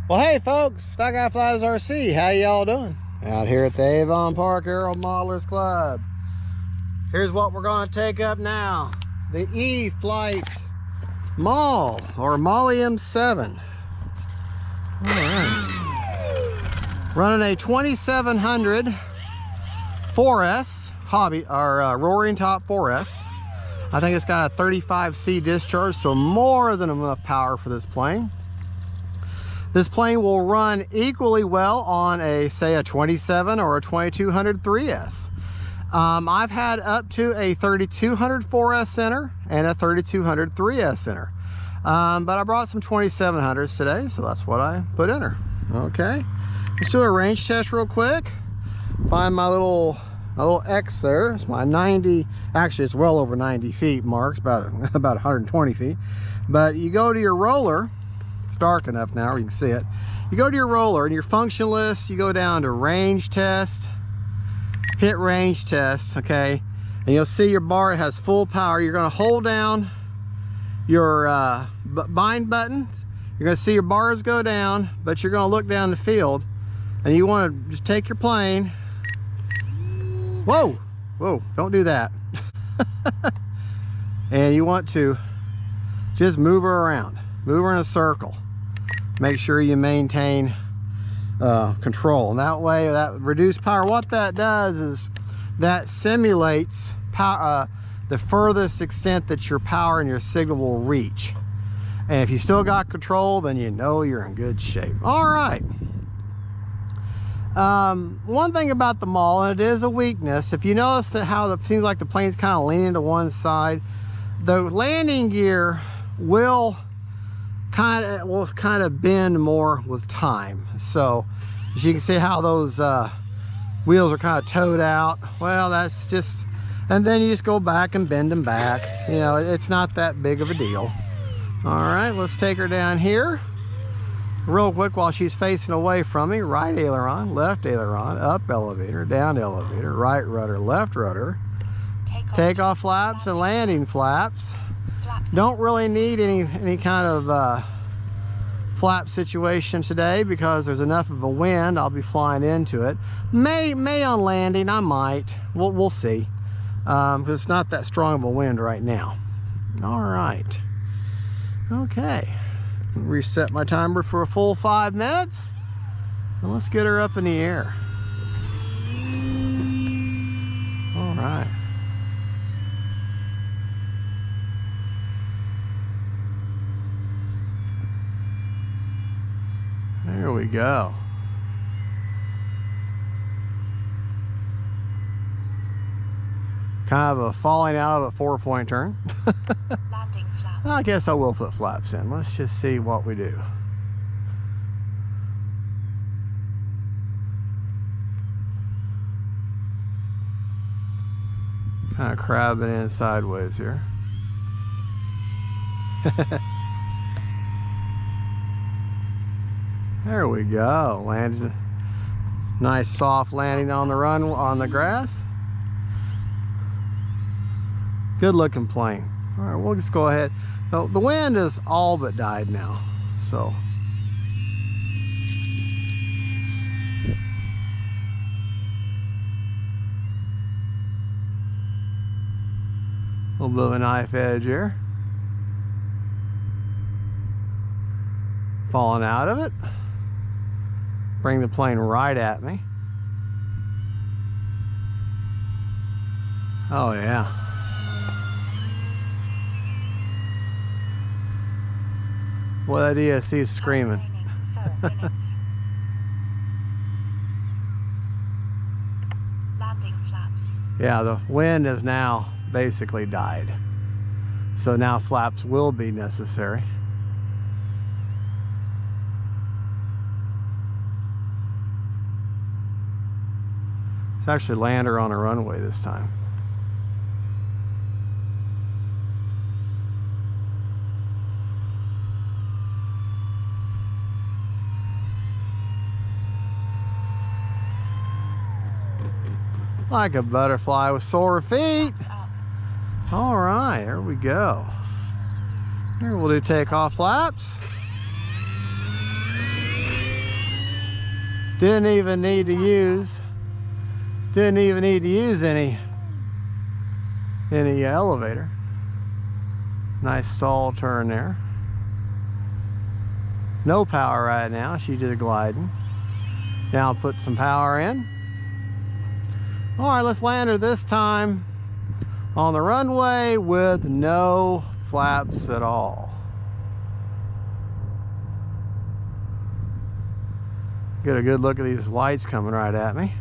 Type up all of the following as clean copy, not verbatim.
Well, hey folks, Fat Guy Flies RC, how y'all doing? Out here at the Avon Park Aero Modelers Club. Here's what we're going to take up now. The E-Flite Maule, or Maule M-7. All right. Running a 2700 4S hobby, or roaring top 4S. I think it's got a 35C discharge, so more than enough power for this plane. This plane will run equally well on a, say, a 27 or a 2200 3S. I've had up to a 3200 4S center and a 3200 3S center. But I brought some 2700s today, so that's what I put in her. Okay, let's do a range test real quick. Find my little X there. It's my 90, actually it's well over 90 feet marks, about 120 feet. But you go to your roller. Dark enough now where you can see it. You go to your roller and your function list, you go down to range test, hit range test, okay, and you'll see your bar has full power. You're going to hold down your bind button. You're going to see your bars go down, but you're going to look down the field and you want to just take your plane. Whoa, don't do that. And you want to just move her around, move her in a circle. Make sure you maintain control, and that way, that reduced power, what that does is that simulates power, the furthest extent that your power and your signal will reach. And if you still got control, then you know you're in good shape. All right. One thing about the Maule, and it is a weakness, if you notice that how it seems like the plane's kind of leaning to one side, the landing gear will kind of bend more with time. So as you can see how those wheels are kind of towed out, well, that's just, and then you just go back and bend them back. You know, it's not that big of a deal. All right, let's take her down here real quick while she's facing away from me. Right aileron, left aileron, up elevator, down elevator, right rudder, left rudder, takeoff flaps and landing flaps. Don't really need any kind of flap situation today because there's enough of a wind. I'll be flying into it. May on landing, I might. We'll see. Because it's not that strong of a wind right now. All right. Okay. Reset my timer for a full 5 minutes. And let's get her up in the air. All right. There we go. Kind of a falling out of a 4-point turn. Landing flaps. I guess I will put flaps in. Let's just see what we do. Kind of crabbing in sideways here. There we go. Landed. Nice soft landing on the run on the grass. Good looking plane. All right, we'll just go ahead. So the wind is all but died now. So a little bit of a knife edge here. Falling out of it. Bring the plane right at me. Oh yeah. Well, that ESC is screaming. Landing flaps. Yeah, the wind has now basically died. So now flaps will be necessary. Let's actually land her on a runway this time. Like a butterfly with sore feet. All right, there we go. Here we'll do takeoff flaps. Didn't even need to use any elevator. Nice stall turn there. No power right now, she's just gliding. Now I'll put some power in. All right, let's land her this time on the runway with no flaps at all. Get a good look at these lights coming right at me.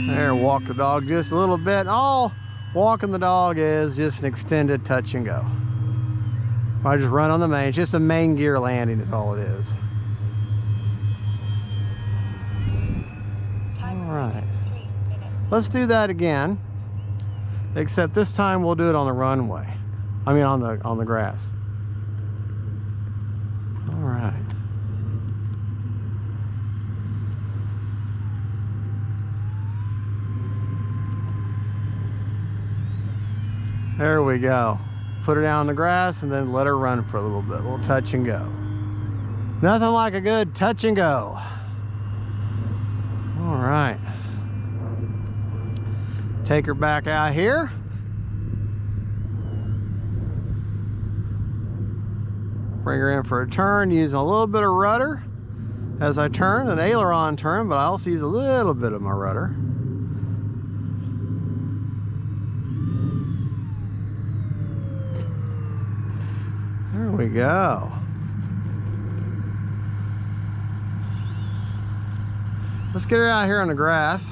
There, walk the dog just a little bit. All walking the dog is just an extended touch and go. I just run on the main. It's just a main gear landing is all it is. All right. Let's do that again. Except this time we'll do it on the runway. I mean on the grass. All right. There we go. Put her down on the grass and then let her run for a little bit. A little touch and go. Nothing like a good touch and go. All right. Take her back out here. Bring her in for a turn using a little bit of rudder as I turn, an aileron turn, but I also use a little bit of my rudder. There we go. Let's get her out here on the grass.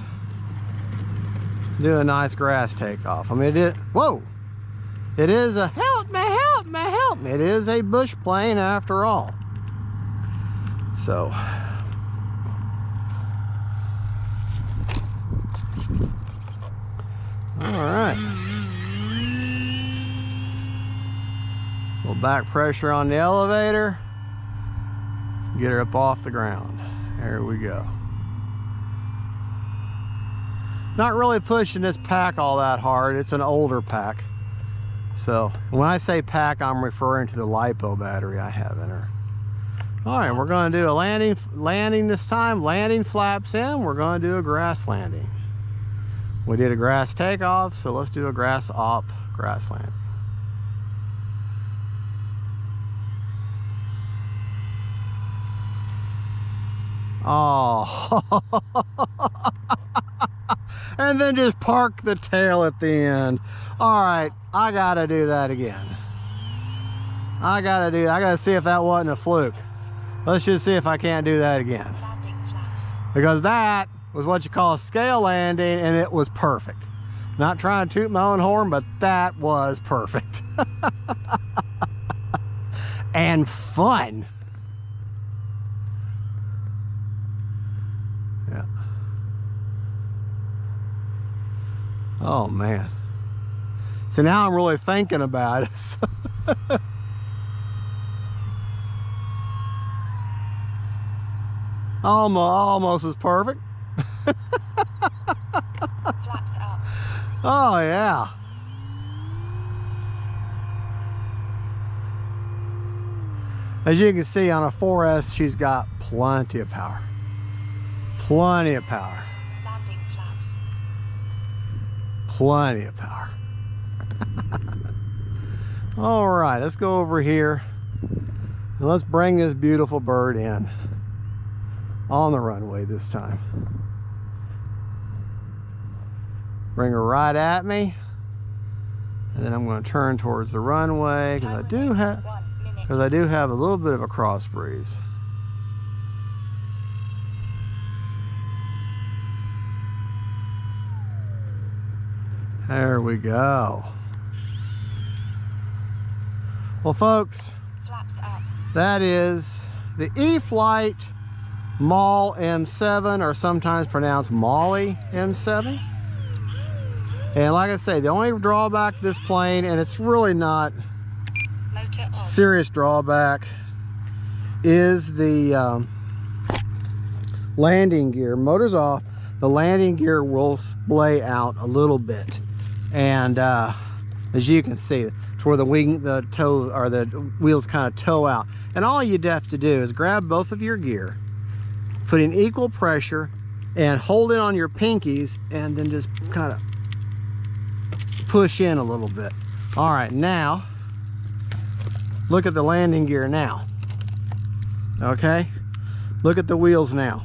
Do a nice grass takeoff. I mean, whoa! It is a help me, help me, help me. It is a bush plane after all. So, all right. A little back pressure on the elevator. Get her up off the ground. There we go. Not really pushing this pack all that hard. It's an older pack. So when I say pack, I'm referring to the LiPo battery I have in her. All right, we're going to do a landing this time. Landing flaps in. We're going to do a grass landing. We did a grass takeoff, so let's do a grass op, grass landing. Oh. And then just park the tail at the end. All right, I gotta do that again. I gotta see if that wasn't a fluke. Let's just see if I can't do that again. Because that was what you call a scale landing, and it was perfect. Not trying to toot my own horn, but that was perfect. And fun. Yeah. Oh man. So now I'm really thinking about it. Almost as perfect. Flaps up. Oh yeah. As you can see on a 4S, she's got plenty of power. Plenty of power. Landing flaps. Plenty of power. All right, let's go over here and let's bring this beautiful bird in on the runway this time. Bring her right at me, and then I'm going to turn towards the runway because I do have a little bit of a cross breeze. There we go. Well, folks, Flaps up. that is the E-Flite Maule M-7, or sometimes pronounced Maule M-7. And like I say, the only drawback to this plane, and it's really not Motor on. serious drawback, is the landing gear. Motor's off. the landing gear will splay out a little bit. And as you can see, to where the toe or the wheels kind of toe out. And all you'd have to do is grab both of your gear, put in equal pressure, and hold it on your pinkies, and then just kind of push in a little bit. All right, now look at the landing gear now. Okay, look at the wheels now.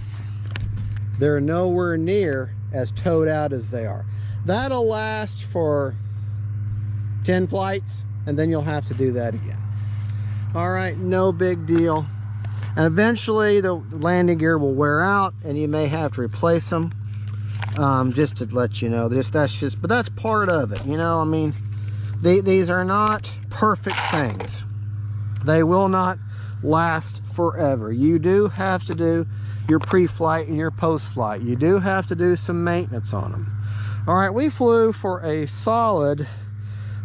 They're nowhere near as towed out as they are. That'll last for 10 flights, and then you'll have to do that again. All right, no big deal. And eventually the landing gear will wear out and you may have to replace them. Just to let you know, but that's part of it, you know. I mean, these are not perfect things. They will not last forever. You do have to do your pre-flight and your post-flight. You do have to do some maintenance on them. All right, we flew for a solid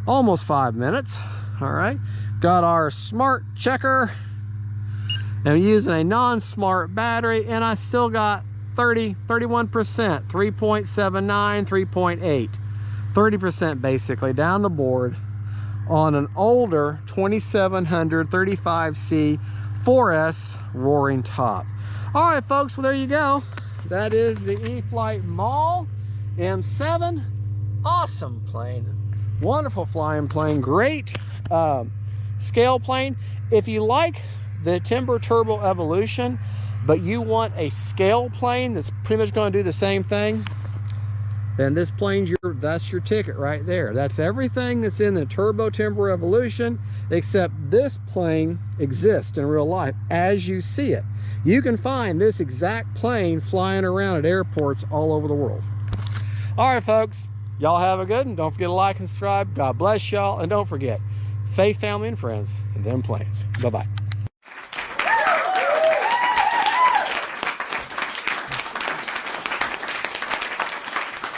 almost 5 minutes. All right, got our smart checker and using a non-smart battery, and I still got 31%, 3.79, 3.8, 30% basically down the board on an older 2700 35C 4S roaring top. All right, folks, well, there you go. That is the E-Flite Maule M-7. Awesome plane, wonderful flying plane, great scale plane. If you like the Timber Turbo Evolution, but you want a scale plane that's pretty much going to do the same thing, then this plane's that's your ticket right there. That's everything that's in the Turbo Timber Evolution, except this plane exists in real life as you see it. You can find this exact plane flying around at airports all over the world. All right, folks, y'all have a good one. Don't forget to like and subscribe. God bless y'all, and don't forget, faith, family, and friends, and them planes. Bye-bye.